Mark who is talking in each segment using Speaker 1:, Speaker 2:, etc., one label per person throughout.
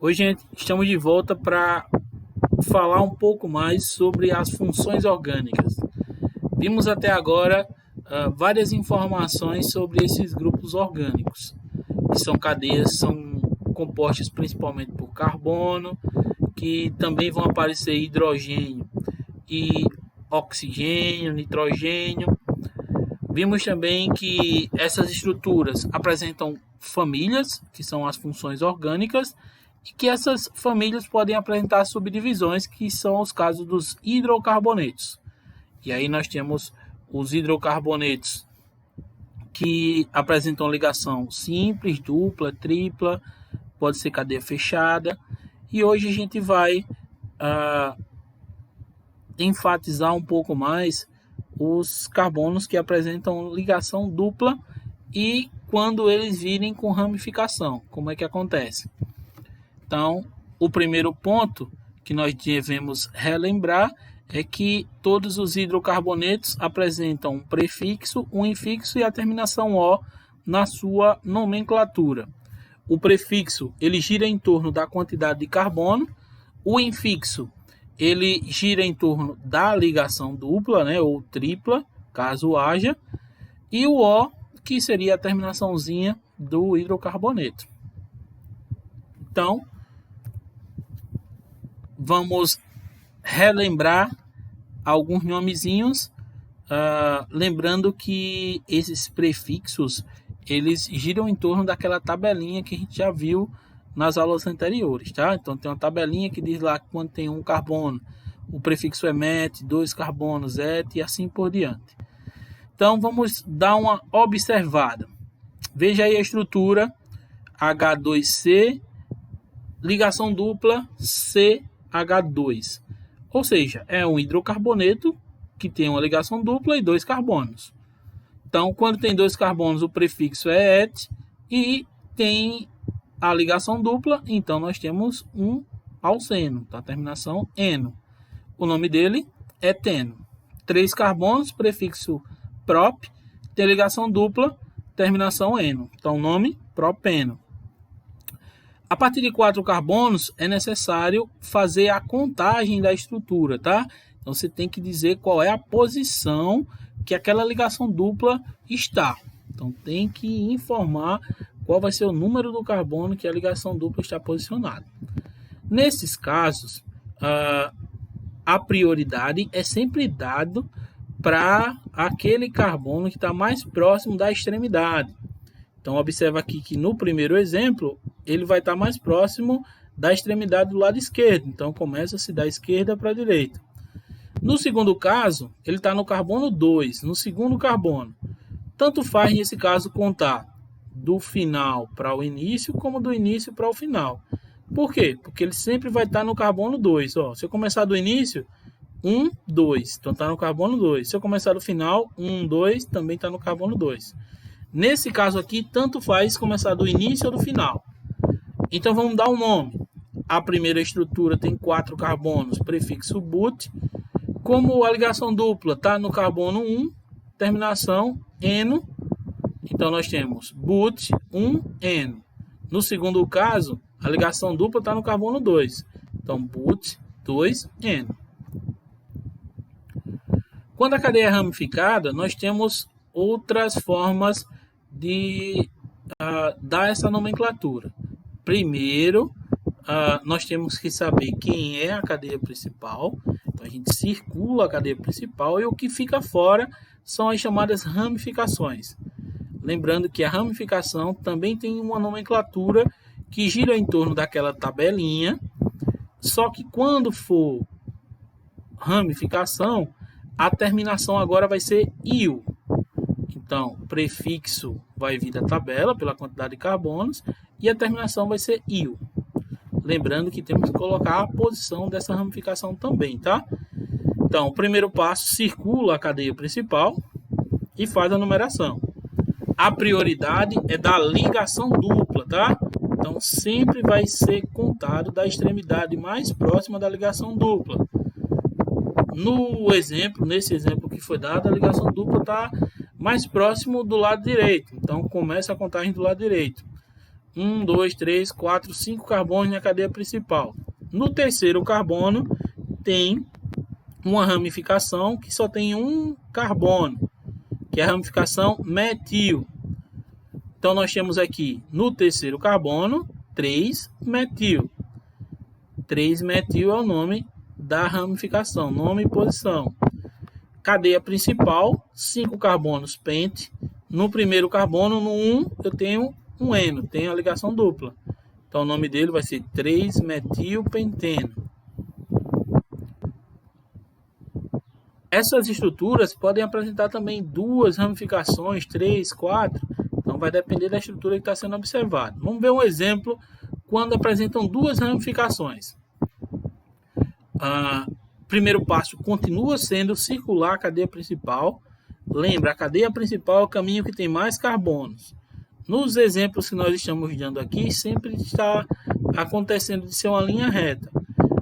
Speaker 1: Hoje, gente, estamos de volta para falar um pouco mais sobre as funções orgânicas. Vimos até agora várias informações sobre esses grupos orgânicos, que são cadeias, são compostas principalmente por carbono, que também vão aparecer hidrogênio e oxigênio, nitrogênio. Vimos também que essas estruturas apresentam famílias, que são as funções orgânicas, e que essas famílias podem apresentar subdivisões, que são os casos dos hidrocarbonetos. E aí nós temos os hidrocarbonetos que apresentam ligação simples, dupla, tripla, pode ser cadeia fechada. E hoje a gente vai enfatizar um pouco mais os carbonos que apresentam ligação dupla e quando eles virem com ramificação, como é que acontece? Então, o primeiro ponto que nós devemos relembrar é que todos os hidrocarbonetos apresentam um prefixo, um infixo e a terminação O na sua nomenclatura. O prefixo ele gira em torno da quantidade de carbono, o infixo ele gira em torno da ligação dupla, né, ou tripla, caso haja, e o O, que seria a terminaçãozinha do hidrocarboneto. Então, vamos relembrar alguns nomezinhos, lembrando que esses prefixos eles giram em torno daquela tabelinha que a gente já viu nas aulas anteriores, tá? Então tem uma tabelinha que diz lá que quando tem um carbono, o prefixo é met, 2 carbonos et e assim por diante. Então vamos dar uma observada. Veja aí a estrutura H2C, ligação dupla CH2. Ou seja, é um hidrocarboneto que tem uma ligação dupla e 2 carbonos. Então, quando tem 2 carbonos, o prefixo é et e tem a ligação dupla, então nós temos um alceno, tá? Terminação eno. O nome dele é eteno. 3 carbonos, prefixo prop, tem ligação dupla, terminação eno. Então, nome propeno. A partir de 4 carbonos, é necessário fazer a contagem da estrutura, tá? Então, você tem que dizer qual é a posição que aquela ligação dupla está. Então, tem que informar qual vai ser o número do carbono que a ligação dupla está posicionada. Nesses casos, a prioridade é sempre dado para aquele carbono que está mais próximo da extremidade. Então, observa aqui que no primeiro exemplo, ele vai estar mais próximo da extremidade do lado esquerdo. Então, começa-se da esquerda para a direita. No segundo caso, ele está no carbono 2, no segundo carbono. Tanto faz, nesse caso, contar do final para o início, como do início para o final. Por quê? Porque ele sempre vai estar no carbono 2. Ó, se eu começar do início, 1, 2. Então, está no carbono 2. Se eu começar do final, 1, 2, também está no carbono 2. Nesse caso aqui, tanto faz começar do início ou do final. Então, vamos dar um nome. A primeira estrutura tem 4 carbonos, prefixo but. Como a ligação dupla está no carbono 1, terminação eno, então nós temos but 1, eno. No segundo caso, a ligação dupla está no carbono 2, então but 2, eno. Quando a cadeia é ramificada, nós temos outras formas de dar essa nomenclatura. Primeiro, nós temos que saber quem é a cadeia principal. Então, a gente circula a cadeia principal e o que fica fora são as chamadas ramificações. Lembrando que a ramificação também tem uma nomenclatura que gira em torno daquela tabelinha, só que quando for ramificação, a terminação agora vai ser IU. Então, o prefixo vai vir da tabela pela quantidade de carbonos e a terminação vai ser IU. Lembrando que temos que colocar a posição dessa ramificação também, tá? Então, o primeiro passo, circula a cadeia principal e faz a numeração. A prioridade é da ligação dupla, tá? Então, sempre vai ser contado da extremidade mais próxima da ligação dupla. Nesse exemplo que foi dado, a ligação dupla está mais próximo do lado direito. Então, começa a contagem do lado direito. 1, 2, 3, 4, 5 carbonos na cadeia principal. No terceiro carbono tem uma ramificação que só tem um carbono, que é a ramificação metil. Então nós temos aqui no terceiro carbono 3-metil. 3-metil é o nome da ramificação, nome e posição. Cadeia principal, 5 carbonos pente. No primeiro carbono, no 1, eu tenho um eno, tenho a ligação dupla. Então o nome dele vai ser 3-metilpenteno. Essas estruturas podem apresentar também duas ramificações, 3, 4. Então vai depender da estrutura que está sendo observada. Vamos ver um exemplo quando apresentam duas ramificações. Primeiro passo continua sendo circular a cadeia principal. Lembra, a cadeia principal é o caminho que tem mais carbonos. Nos exemplos que nós estamos dando aqui, sempre está acontecendo de ser uma linha reta.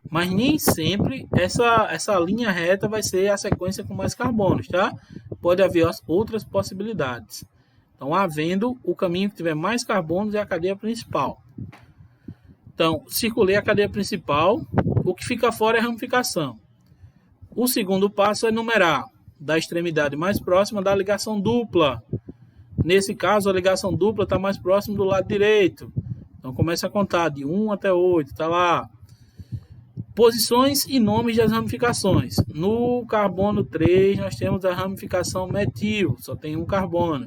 Speaker 1: Mas nem sempre essa linha reta vai ser a sequência com mais carbonos, tá? Pode haver outras possibilidades. Então, havendo o caminho que tiver mais carbonos é a cadeia principal. Então, circulei a cadeia principal, o que fica fora é a ramificação. O segundo passo é numerar da extremidade mais próxima da ligação dupla. Nesse caso, a ligação dupla está mais próxima do lado direito. Então, começa a contar de 1 até 8, está lá. Posições e nomes das ramificações. No carbono 3, nós temos a ramificação metil, só tem um carbono.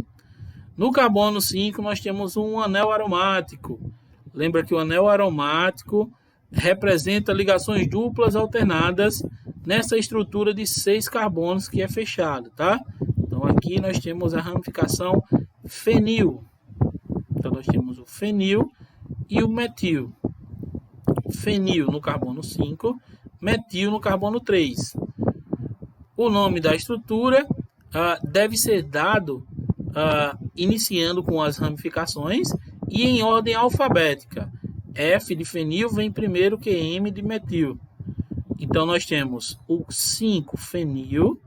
Speaker 1: No carbono 5, nós temos um anel aromático. Lembra que o anel aromático representa ligações duplas alternadas nessa estrutura de 6 carbonos que é fechada, tá? Então, aqui nós temos a ramificação fenil. Então, nós temos o fenil e o metil. Fenil no carbono 5, metil no carbono 3. O nome da estrutura deve ser dado iniciando com as ramificações e em ordem alfabética. F de fenil vem primeiro que M de metil. Então nós temos o 5-fenil,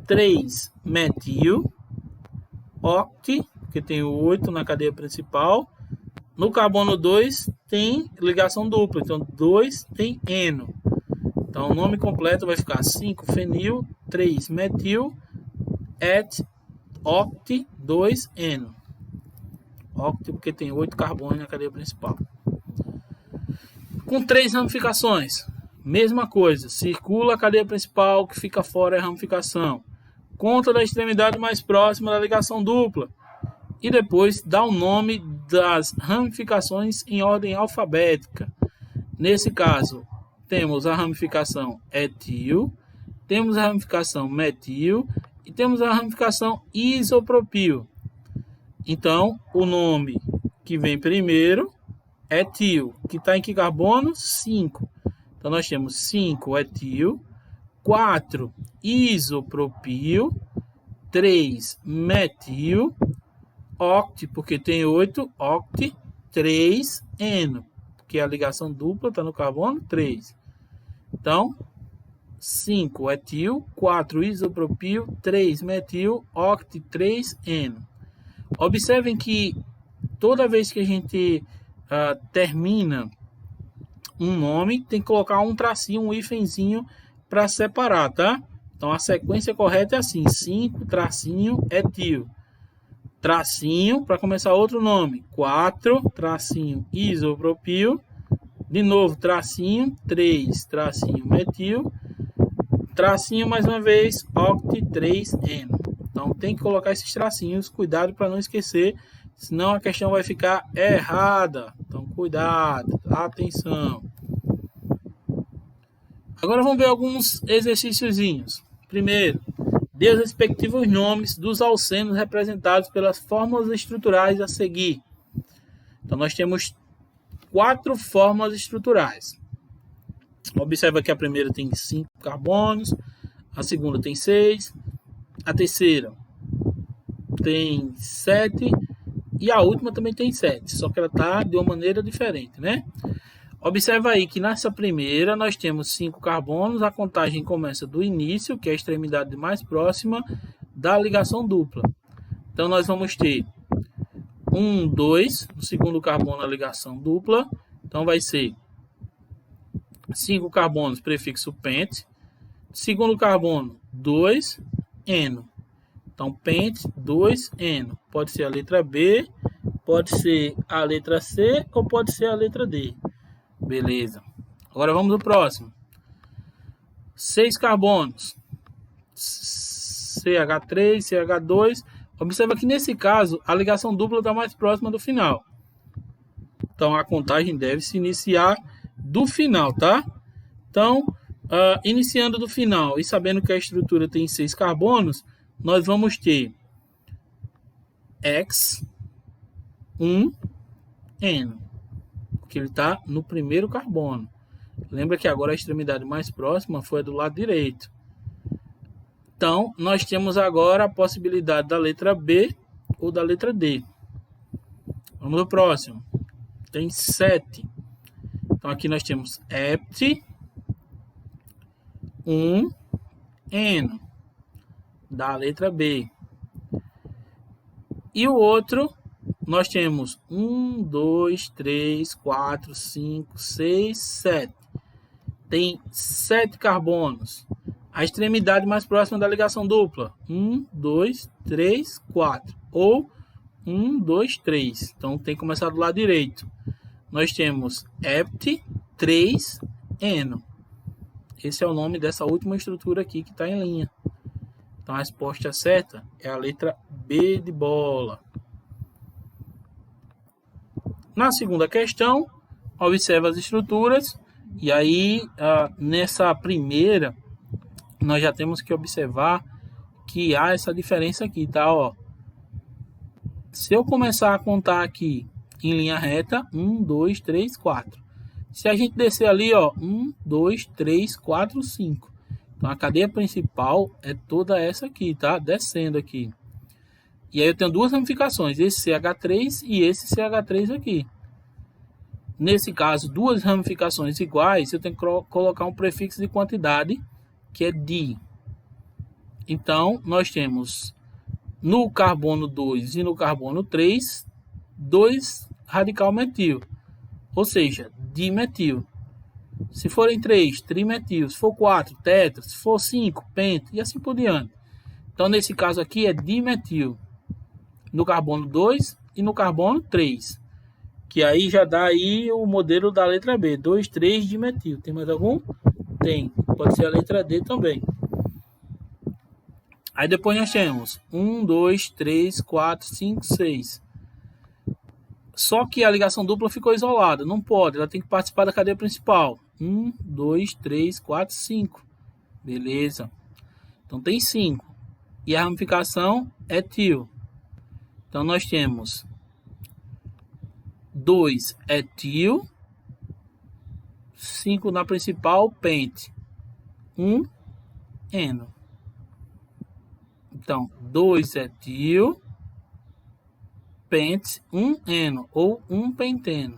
Speaker 1: 3-metil, oct, que tem o 8 na cadeia principal. No carbono 2 tem ligação dupla, então 2 tem eno. Então o nome completo vai ficar 5-fenil, 3-metil, oct, 2-eno. Oct porque tem 8 carbonos na cadeia principal. Com 3 ramificações, mesma coisa, circula a cadeia principal, que fica fora é a ramificação. Conta da extremidade mais próxima da ligação dupla. E depois dá o nome das ramificações em ordem alfabética. Nesse caso, temos a ramificação etil, temos a ramificação metil e temos a ramificação isopropil. Então, o nome que vem primeiro, etil, que está em que carbono? 5. Então, nós temos 5-etil, 4 isopropil, 3-metil, oct, porque tem 8, oct, 3-eno, porque a ligação dupla está no carbono 3. Então, 5-etil, 4 isopropil, 3-metil, oct, 3-eno. Observem que toda vez que a gente termina um nome, tem que colocar um tracinho, um hífenzinho para separar, tá? Então, a sequência correta é assim, 5, tracinho, etil. Tracinho, para começar outro nome, 4, tracinho, isopropil. De novo, tracinho, 3, tracinho, metil. Tracinho, mais uma vez, oct, 3-eno. Então, tem que colocar esses tracinhos, cuidado para não esquecer, senão a questão vai ficar errada. Então, cuidado, atenção. Agora vamos ver alguns exercíciozinhos. Primeiro, dê os respectivos nomes dos alcenos representados pelas fórmulas estruturais a seguir. Então, nós temos 4 fórmulas estruturais. Observa que a primeira tem 5 carbonos, a segunda tem 6, a terceira tem 7 e a última também tem 7, só que ela está de uma maneira diferente, né? Observa aí que nessa primeira nós temos 5 carbonos, a contagem começa do início, que é a extremidade mais próxima da ligação dupla. Então nós vamos ter 1, 2, no segundo carbono a ligação dupla, então vai ser 5 carbonos, prefixo pent, segundo carbono 2, eno. Então, pent, 2, eno. Pode ser a letra B, pode ser a letra C ou pode ser a letra D. Beleza. Agora vamos ao próximo. 6 carbonos, CH3, CH2. Observa que nesse caso a ligação dupla está mais próxima do final. Então a contagem deve se iniciar do final, tá? Então, iniciando do final e sabendo que a estrutura tem 6 carbonos, nós vamos ter X, 1, N, porque ele está no primeiro carbono. Lembra que agora a extremidade mais próxima foi a do lado direito. Então, nós temos agora a possibilidade da letra B ou da letra D. Vamos ao próximo. Tem 7. Então, aqui nós temos EPT, 1, N, da letra B. E o outro, nós temos 1, 2, 3, 4, 5, 6, 7. Tem 7 carbonos. A extremidade mais próxima da ligação dupla. 1, 2, 3, 4. Ou 1, 2, 3. Então tem que começar do lado direito. Nós temos EPT, 3, eno. Esse é o nome dessa última estrutura aqui que está em linha. Então a resposta certa é a letra B de bola. Na segunda questão, observa as estruturas. E aí, nessa primeira, nós já temos que observar que há essa diferença aqui, tá? Ó, se eu começar a contar aqui em linha reta, 1, 2, 3, 4. Se a gente descer ali, ó, 1, 2, 3, 4, 5. Então, a cadeia principal é toda essa aqui, tá? Descendo aqui. E aí eu tenho duas ramificações, esse CH3 e esse CH3 aqui. Nesse caso, duas ramificações iguais, eu tenho que colocar um prefixo de quantidade, que é di. Então, nós temos no carbono 2 e no carbono 3, 2 radical metil, ou seja, dimetil. Se forem 3, trimetil. Se for 4, tetra. Se for 5, penta. E assim por diante. Então, nesse caso aqui, é dimetil. No carbono 2 e no carbono 3. Que aí já dá aí o modelo da letra B. 2, 3, dimetil. Tem mais algum? Tem. Pode ser a letra D também. Aí depois nós temos 1, 2, 3, 4, 5, 6. Só que a ligação dupla ficou isolada. Não pode. Ela tem que participar da cadeia principal. 1, 2, 3, 4, 5. Beleza. Então tem 5. E a ramificação é etil. Então nós temos 2 etil, 5 na principal, pente. 1, eno. Então 2 etil, pente, 1 eno ou 1 penteno.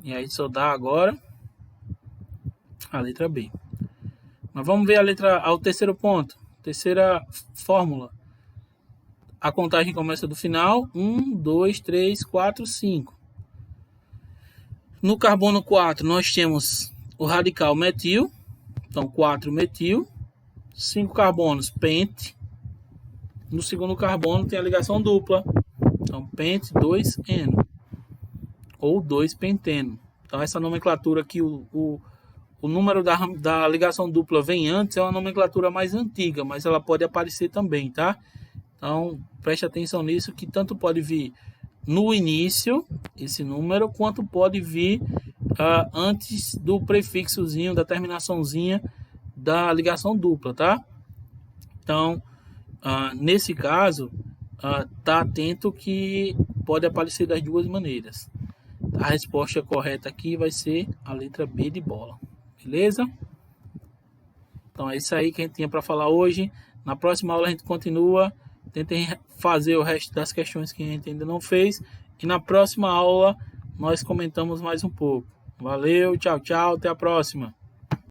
Speaker 1: E aí só dá agora a letra B. Mas vamos ver o terceiro ponto. Terceira fórmula. A contagem começa do final. 1, 2, 3, 4, 5. No carbono 4 nós temos o radical metil. Então 4 metil. 5 carbonos pente. No segundo carbono tem a ligação dupla. Então pente, 2 eno. Ou 2 penteno. Então essa nomenclatura aqui, o número da ligação dupla vem antes, é uma nomenclatura mais antiga, mas ela pode aparecer também, tá? Então preste atenção nisso, que tanto pode vir no início, esse número, quanto pode vir antes do prefixozinho, da terminaçãozinha da ligação dupla, tá? Então, nesse caso, tá atento que pode aparecer das duas maneiras. A resposta correta aqui vai ser a letra B de bola. Beleza? Então é isso aí que a gente tinha para falar hoje. Na próxima aula a gente continua. Tentem fazer o resto das questões que a gente ainda não fez. E na próxima aula nós comentamos mais um pouco. Valeu, tchau, tchau. Até a próxima.